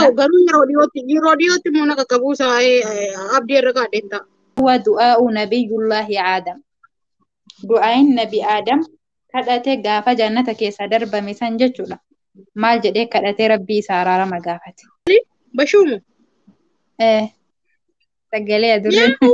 ta'u garuu yeroo dhiyootti immoo naqa qabuusaa abdii irra kaadheen ta'a. هو دعاء نبي الله آدم دعاء نبي آدم كدته غافا جنة كيسا درب مسان جچولا مال جدي كدته ربي سارارا مغافت Bashuumu. سجلي يا درين Yaa'u.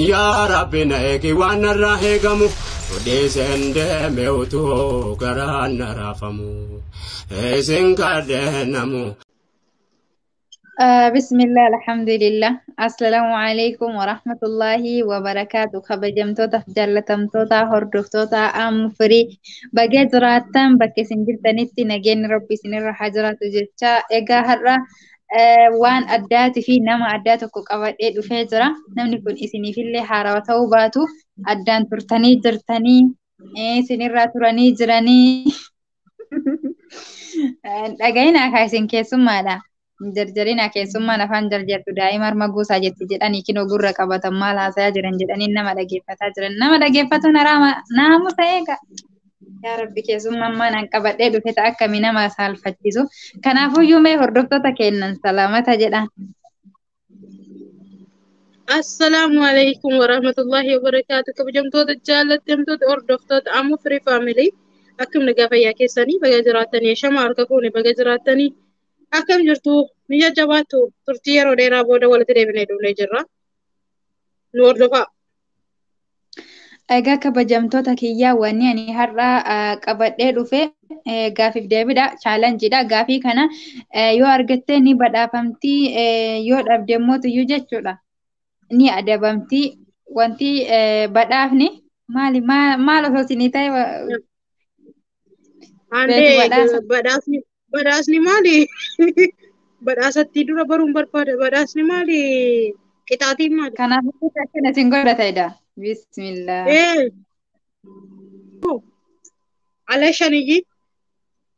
Yaa Rabbi na eegi waan narraa eegamu odeesseen deemee utuu garaan na raafamu eessin kadheenamu. بسم الله الحمد لله السلام عليكم ورحمة الله وبركاته خبجمتوتا جلتمتوتا هردفتوتا أم فري بقى جراتان بقى سنجلتنتي نجين ربي سنر حجرات جرتا إيقا هرّا وان أداتي في نما أداتكو قوات إيدو فيجرا نمني كون إسني في اللي حارة وتوباتو أدان ترتني جرتني سنر تراني جراني dhagayina kaasin keessummaadha. Jarjarina keessummaan afaan jarjartu daa'ima harma guusaa jetti jedhanii kinoo gurra qabatan maal haasayaa jiran jedhanii nama dhageeffataa jiran. Nama dhageeffatu naamusa eega. Yaa Rabbi keessummaan manaan qabadhee dhufe ta'a akkamii nama saalfachiisu. Kanaafuyyuu mee hordoftoota kennan salaamata jedhan. Assalaamu alaikum warahmatullahi wabarakaatu. Kabajamtoota jaallatamtoota hordoftoota Amuu Firii Faamilii. Akkam nagaa fayyaa keessanii baga jiraatanii shama harka fuune baga jiraatanii akkam jirtu biyya jabaattu turtii yeroo dheeraa booda walitti deebinee dhufnee jirra. Nu hordofaa. Egaa kabajamtoota kiyyaa wanni ani har'a qabadhee dhufe gaafiif deebidha. Chaalenjiidha. Gaafii kana yoo argatte ni badhaafamti yoo dhabde immoo tuyyuu jechuudha. Ni adabamti. Wanti badhaafni maal osoo isinii ta'e Handee badhaasni maali? Badhaasatti dura baruun barbaada. Badhaasni maali? Qixaatiin maali? kanaafuu akkana isin godhatedha. Bismillah. Ala shaniyyi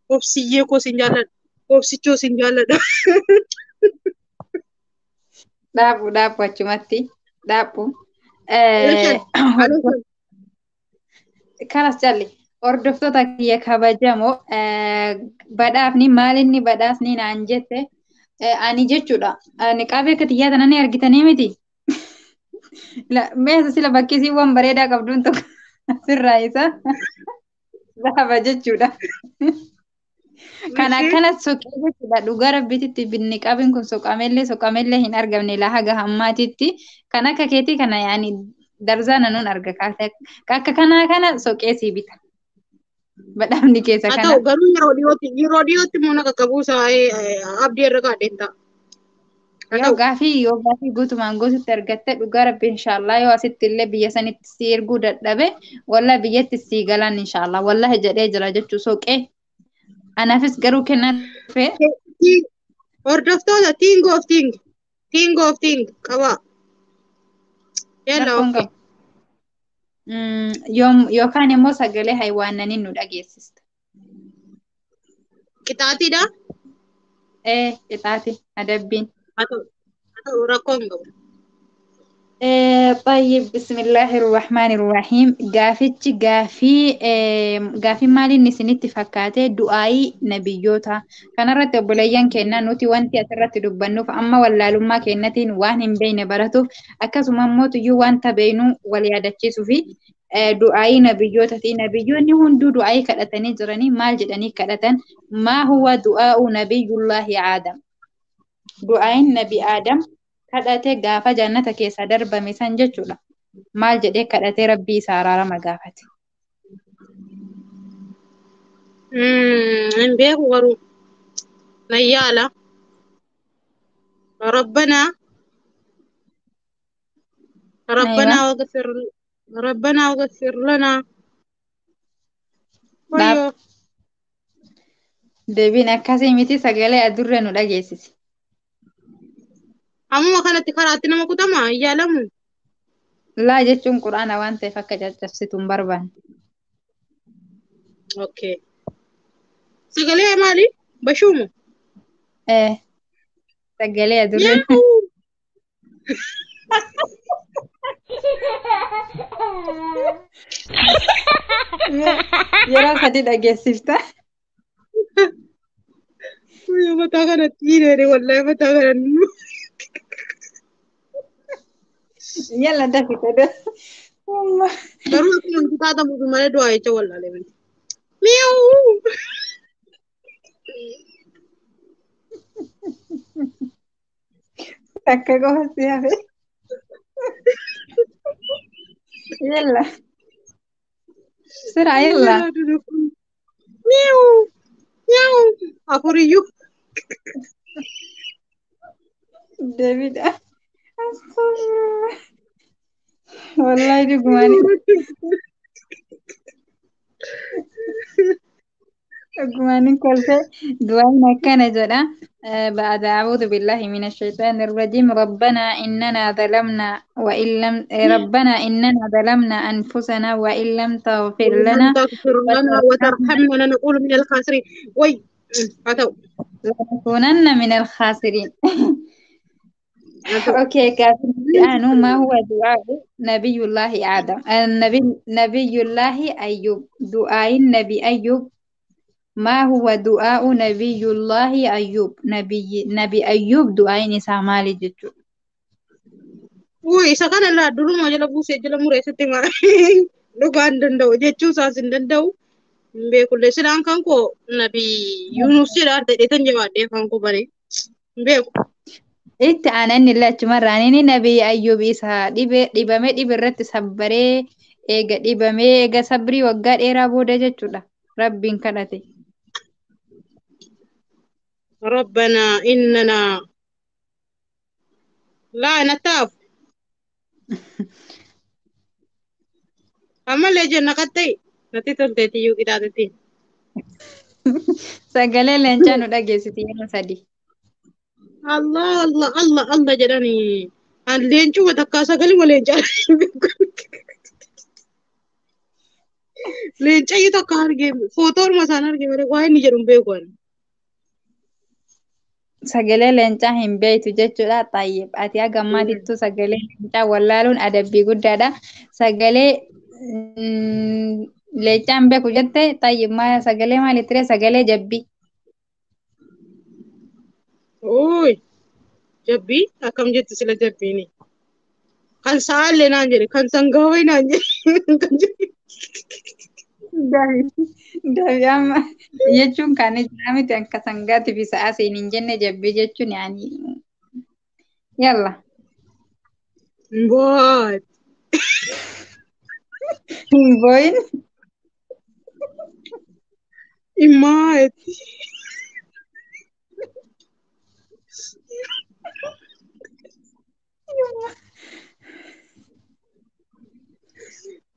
obsiyyee koo sin jaalladha. Obsichoo sin jaalladha. Dhaabu achumatti dhaabu. Kanas jalli. Hordoftoota kiyya kabajamoo badhaafni maalinni badhaasni naan jette ani jechuudha. Ani qabee akka xiyyaa tana ni argitanii miti. Meeshaa sila bakkisiiwwan bareedaa qabduun tokko sirraa isa dhaaba jechuudha. Kan akkana soqee jechuudha. Dhugaa rabbititti binni qabeen kun soqamellee hin argamne lahaga hammaatitti kan akka keetii kana yaani darzaa nanuun arga. Akka kanaa kana soqee sii bita. Badhaafni keessa kana. Haa ta'u garuu yeroo dhiyootti immoo naqa qabuusaa abdii irra kaadheen ta'a. Yoo gaafii guutumaan guututti argatte dhugaa rabbi inshaallah yoo asitti illee biyya sanitti si erguu dadhabe walla biyyatti si galan inshaallah wallahi jedhee jira jechuu soqee. Anaafis garuu kennaa dhufe. Hordoftoota ting of ting qabaa. Yalla oofee. Yookaan immoo sagalee haywaannanii nu dhageessista. Qixaatiidha? Qixaati adabbiin. Haa ta'u rakkoo hin qabu. طيب بسم الله الرحمن الرحيم غافيتش غافي مالي نسنيت فكاته دعاي نبيوتا كان رت بليان كنا نوتي وانتي اترت دبنو فاما ولا لما كنتين وان بين براتو اكاسما موت يو وانت بينو وليادچيسو في دعاي نبيوتا تي نبيوني هندو دعاي كدتني جراني مال جدني كدتن ما هو دعاء نبي الله آدم دعاي نبي آدم kadhate gaafa jannata keessa darbame san jechuudha. Maal jedhee kadhatee rabbii isaa araarama gaafate. Hin beeku garuu nan yaala. ربنا واغفر لنا Dhaab. Deebiin akkasii miti sagalee adurre nu dhageessisi. Amma kanatti karaatti nama kutamaa hin yaalamu. Laa jechuun quraana waan ta'eef akka caccabsitu hin barbaanne. Okay. Sagalee maali? Bashuumu? Sagalee adurre. Yeroo sadi dhageessifta. mataa kanatti hidhee wallahi mataa kanatti. Yalla dafite. Garuu akkuma nuti taatamuuf malee du'aa jecha wallaalee miti. Miyaa'uu. Akka qofa si hafe. Yalla. Sira yalla. Miyaa'uu. Miyaa'uu. Afuriyyuu. Deebidha. Astaghfirullah. Wallahi dhugumaan. Dhugumaan kolfee du'aan akkana jedha. بعد أعوذ بالله من الشيطان الرجيم ربنا إننا ظلمنا وإن لم ربنا إننا ظلمنا أنفسنا وإن لم تغفر ومن لنا تغفر لنا وترحمنا وترحمنا لنكون من الخاسرين. وي هاتو. لنكونن من الخاسرين. أوكي كافر الآن ما هو دعاء نبي الله آدم نبي الله أيوب دعاء النبي أيوب ما هو دعاء نبي الله أيوب نبي أيوب دعاء نساء مالي جتو Woi sakan Allah dulu mau jala buse jala murai seti mara. Lugan dandau jechu sasin dandau. Mbe kulle sedangkan ko Nabi Yunus sira de tan jawa de kan ko bare. Mbe إنت أنا إني لا تمرني نبي أيوب إسها دبمة دبرت صبري إيجا دبمة إيجا صبري وقال إيرا بودا جتو لا ربي كنتي ربنا إننا لا نتاف. أما لجن نكتي نتي تلتي يو كده تتي. سجلي لنجانو دا جيسيتي ينو سدي Allah Allah Allah Allah jedhani. An leencu watakkaa sagali ma leencaa. Leencayyi tokko argee footoo orma isaan argee malee waa inni jedhu hin beeku ani. sagalee leencaa hin beektu jechuudha xayyib ati gammaatittu sagalee leencaa wallaaluun adabbii guddaadha sagalee leencaa hin beeku jette xayyib sagalee maali ture sagalee jabbii Ooyi jabbii akkam jetti sila jabbiini. Kan sa'aallee naan jedhe kan sangaawwee naan jedhe. Dabi amma jechuun kan jira miti akka sangaatti fi sa'a siin hin jenne jabbii jechuun yaani yalla Mboot. hin booyin Immaat.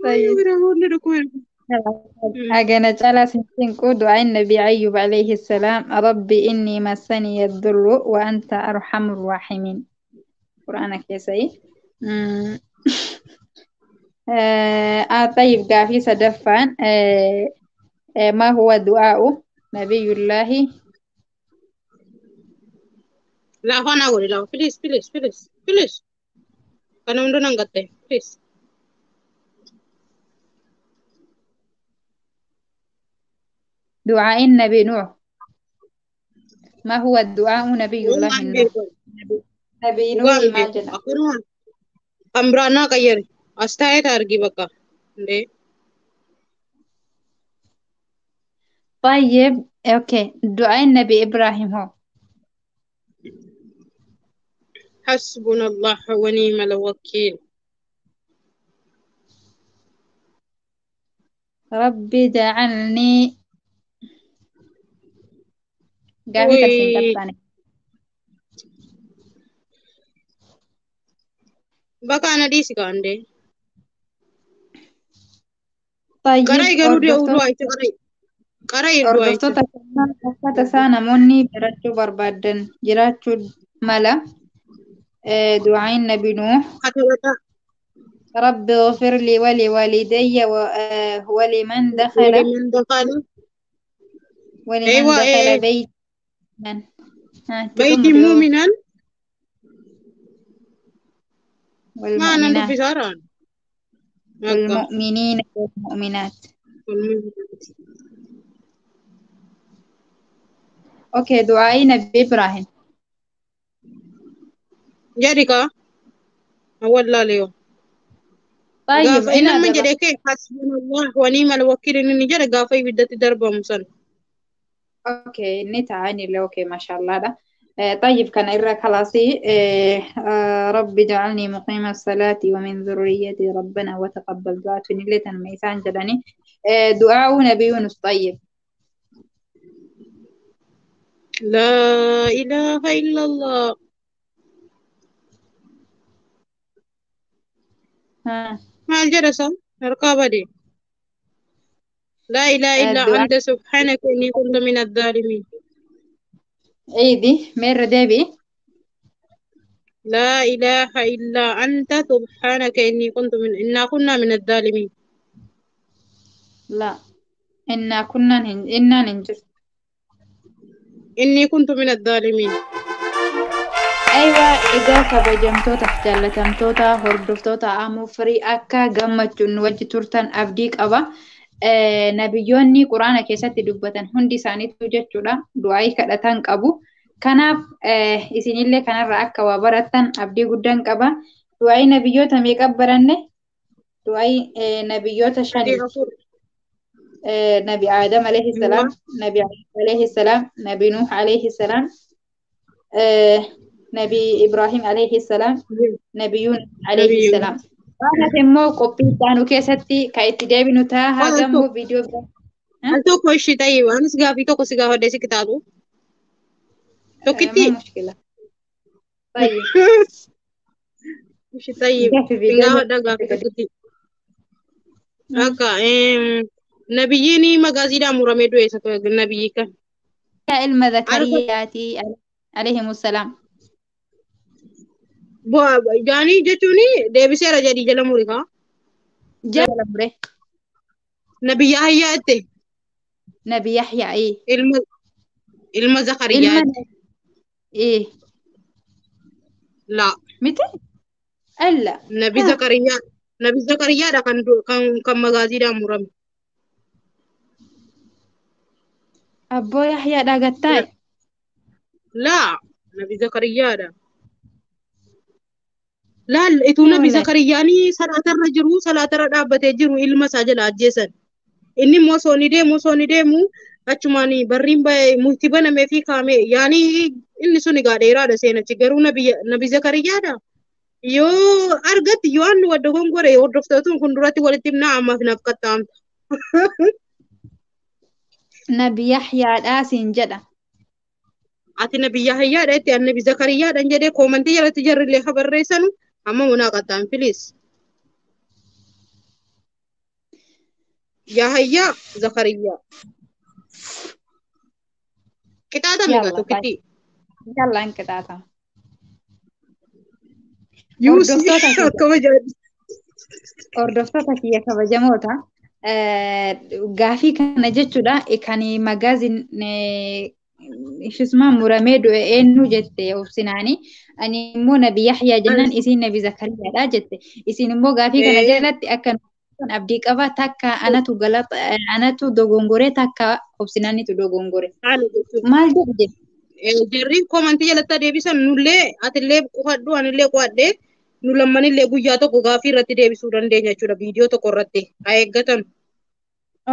طيب Bira boonni dhukkubeen. أجانا جلس سنقود دعاء النبي أيوب عليه السلام ربي إني مسني الضر وأنت أرحم الراحمين قرآنك يا سيد طيب قافي سدفان ما هو دعاء نبي الله La afaan haa godhe la please. Kana hunda nan gatte please. دعاء النبي نوح ما هو الدعاء نبي الله Waan نوح beeku. نبي نوح Waan ما beeku. جنى Akkanuma kan biraan naa qayyare. As taa'ee argi bakka. Ndee. طيب أوكي دعاء النبي إبراهيم هو حسبنا الله ونعم الوكيل. ربي جعلني قافي ترسين Woi. كتاني Bakka ana dhiisi kaandee. طيب Qaraa garuu dee'uu hordoftoota du'aa itti qaraa. Qaraa du'aa itti. hordoftoota keenyaa akkaataa isaa namoonni barachuu barbaadan jiraachuu mala du'aayin nabi nuux Katabata. رب اغفر لي ولوالدي ولمن دخل ولمن دخل. ولمن أيوة دخل إيه. بيت من بيت تقوم مؤمنا ما أنا ندب والمؤمنات بسارة أكا والمؤمنين والمؤمنات. أوكي، دعاء نبي إبراهيم. جاريكا أول لا اليوم طيب قافي إن لما دبا. جريك حسبنا الله ونعم الوكيل إني جرى قافي بدت دربه مسن أوكي نتعاني لو أوكي ما شاء الله ده. طيب كان إرى خلاصي. رب اجعلني مقيم الصلاة ومن ذريتي ربنا وتقبل دعاء اللي تنميسان جدني. دعاء نبي يونس. طيب لا إله إلا الله ها. ما الجرس الرقابة دي لا إله إلا الدعاء أنت سبحانك إني كنت من الظالمين عيدي مير ديبي. لا إله إلا أنت سبحانك إني كنت من إنا كنا من الظالمين لا، إنا ننجز. إني كنت من الظالمين أيوة. إذا كبجمتوتا جالتمتوتا هردفتوتا أمو فري أكا gammachuun wajji turtan abdii qaba. Nabiyyoonni quraana keessatti dubbatan hundi isaaniitu jechuudha du'aayii kadhatan qabu. Kanaaf isinillee kanarraa akka waa barattan abdii guddaan qaba. Du'aayii nabiyyoota meeqa baranne? Du'aayii nabiyyoota هذه shaniiti. أقول Nabi Aadam alayhi salaam, أيوة Nabi alayhi salaam, Nabi Nuh alayhi salaam, Nabi Ibrahim alayhi salaam, Nabi Yunus alayhi نبي salaam. Kanaaf immoo qophii isaanuu keessatti kan itti deebinu ta'a. Haga قال immoo viidiyoo biraa. هل توكو إيش طيب أنا سقافي توكو سقافة دي سكتاتو ما توكتي مشكلة. طيب إيش طيب نجي في فيديو سنقافة دا قافي قديم. توكتي أكا نبييني مغازيدا مراميدو إيسا نبييكا علم عارفة ذكرياتي عليهم السلام. يعني جتوني ديبسي رجالي جلا موريكا جل أمره. نبي يحيى إتي نبي يحيى إيه؟ علم زكريا علم إيه؟ لا متى؟ ألا. نبي زكريا نبي زكريا دا كان مغازيدا مرامي أبو يحيى داغتاي. لا نبي زكريا دا لا إتو إيه نبي والله. زكرياني صلاة الرجل صلاة الرابطة جرو علم ساجل أجيسن inni moosoo ni deemu achumaani barriin bahe murtii banamee fi kaame yaani inni sun egaa dheeraadha seenachi garuu nabi zakariyaadha yoo argatti yoo annu wadda gongore hordoftootun kun duratti walitti himnaa ammaaf naaf qaxxaamta Nabi Yahyaa dhaasiin jedha. ati nabi yahayyaadha itti an nabi zakariyaadhan jedhee koomantii jalatti jarrillee ka barreessanu amma munaa qaxxaam filiis yahayyaa zakariyaa qixaaxame egaa Yalla tokkitti طيب. يلا انقطاعها. yuusi Hordoftoota kiyya. akkama jedhu Hordoftoota kiyya kabajamoota. Gaafii kana jechuudha kan magaazin ishisumaan muramee du'e eenyu jette obsinaani. Ani immoo nabi Yahyaa jennaan isiin nabi Zakariyaadha jette. Isin immoo gaafii kana jalatti akka abdii qaba takka anatu dogongore takka obsinaanitu dogongore. haala jechuudha. Maal jedhe? Jarri koomantii jalatti deebisan nullee atillee qo'adhu anillee qo'adhee nu lammanillee guyyaa tokko gaafii irratti deebisuu dandeenya jechuudha viidiyoo tokko irratti haa eeggatan.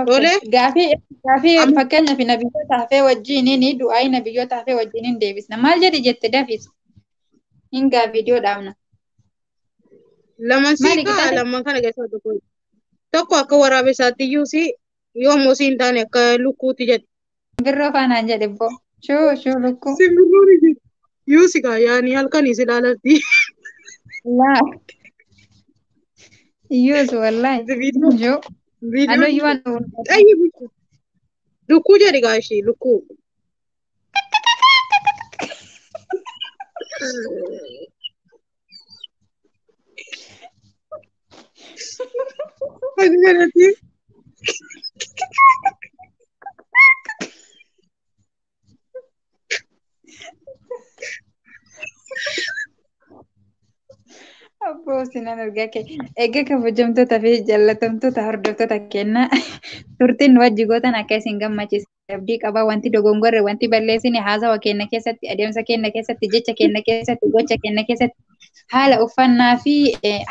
Tole Gaafii fakkeenyaaf nabiyyoota hafee wajjiniin du'aayi nabiyyoota hafee wajjiniin deebisna. Maal jedhi jette dafis? Hingaa viidiyoo dhaabna. laman Maali siiqaa qixaate? lamman kana keessaa tokko akka waraabessaatti iyyuu yoommoo siin taane akka lukkuutti jedhe. Birroo faanaan jedhe boo. Shuu lukkuu. Simbirroon yuusikaa yaani halkaniis ilaalatti. Laa. Iyyuus wallaahi. Shuu. Anuu iyyuu waan Xayyi bulchu. Lukkuu jedhi gaashii lukkuu. Akka kanatti. Abbo Boosinan argaa kee. Egaa kabajamtoota fi jaallatamtoota hordoftoota kennaa turtiin wajji gootan akka isin gammachiise abdii qaba. Wanti dogongorre wanti balleessine haasawa kenna keessatti adeemsa kenna keessatti jecha kenna keessatti gocha kenna keessatti haala uffannaa fi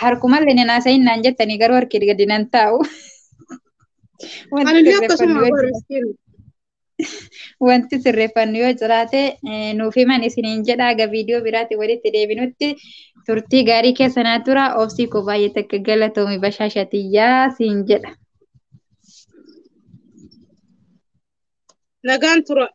harkumallee ni naasayin naan jettanii garuu harki gadi nan taa'u. Wanti Anillee sirreeffannu akkasuma yoo barreessinu. wanti sirreeffannu yoo jiraate nuuf himan isiniin jedha. Aga viidiyoo biraatti walitti deebinutti turtii gaarii keessa naa tura. Obsii koo baay'ee takka galatoomi bashaashatiyyaa siin jedha. Nagaan tura.